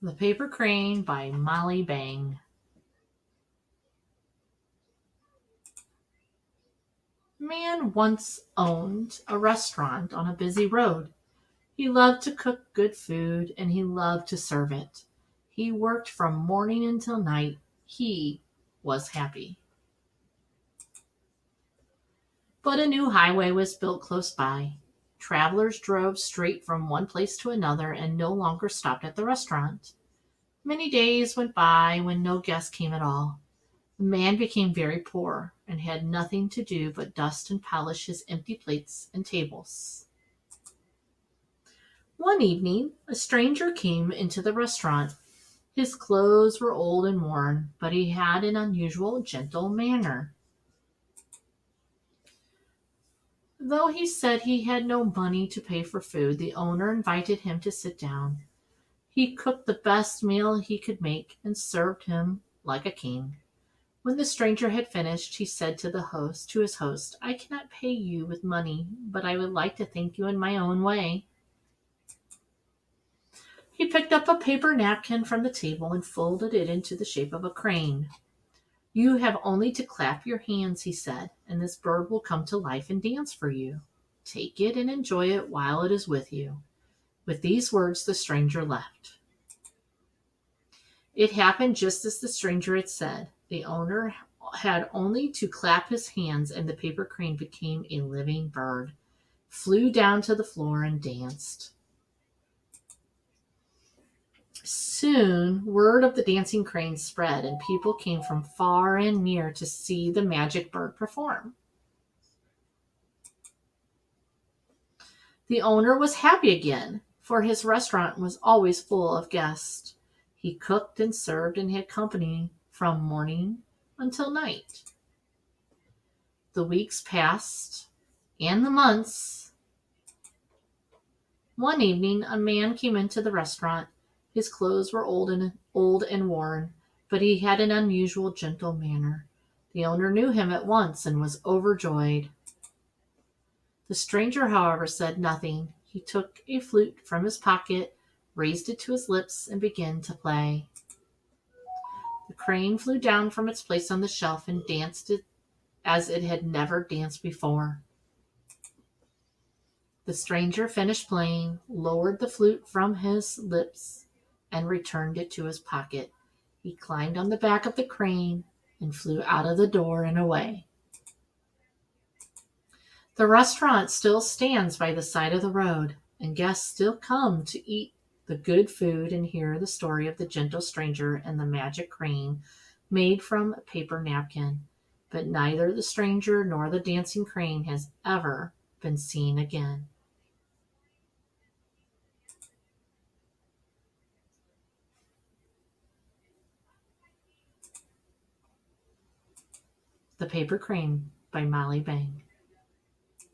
The Paper Crane by Molly Bang. Man once owned a restaurant on a busy road. He loved to cook good food and he loved to serve it. He worked from morning until night. He was happy. But a new highway was built close by. Travelers drove straight from one place to another and no longer stopped at the restaurant. Many days went by when no guests came at all. The man became very poor and had nothing to do but dust and polish his empty plates and tables. One evening, a stranger came into the restaurant. His clothes were old and worn, but he had an unusual gentle manner. Though he said he had no money to pay for food, the owner invited him to sit down. He cooked the best meal he could make and served him like a king. When the stranger had finished, he said to his host, "I cannot pay you with money, but I would like to thank you in my own way." He picked up a paper napkin from the table and folded it into the shape of a crane. "You have only to clap your hands," he said, "and this bird will come to life and dance for you. Take it and enjoy it while it is with you." With these words, the stranger left. It happened just as the stranger had said. The owner had only to clap his hands, and the paper crane became a living bird, flew down to the floor, and danced. Soon, word of the dancing crane spread, and people came from far and near to see the magic bird perform. The owner was happy again, for his restaurant was always full of guests. He cooked and served and had company from morning until night. The weeks passed, and the months. One evening a man came into the restaurant. His clothes were old and worn, but he had an unusual gentle manner. The owner knew him at once and was overjoyed. The stranger, however, said nothing. He took a flute from his pocket, raised it to his lips, and began to play. The crane flew down from its place on the shelf and danced it as it had never danced before. The stranger finished playing, lowered the flute from his lips, and returned it to his pocket. He climbed on the back of the crane and flew out of the door and away. The restaurant still stands by the side of the road, and guests still come to eat the good food and hear the story of the gentle stranger and the magic crane made from a paper napkin. But neither the stranger nor the dancing crane has ever been seen again. The Paper Crane by Molly Bang.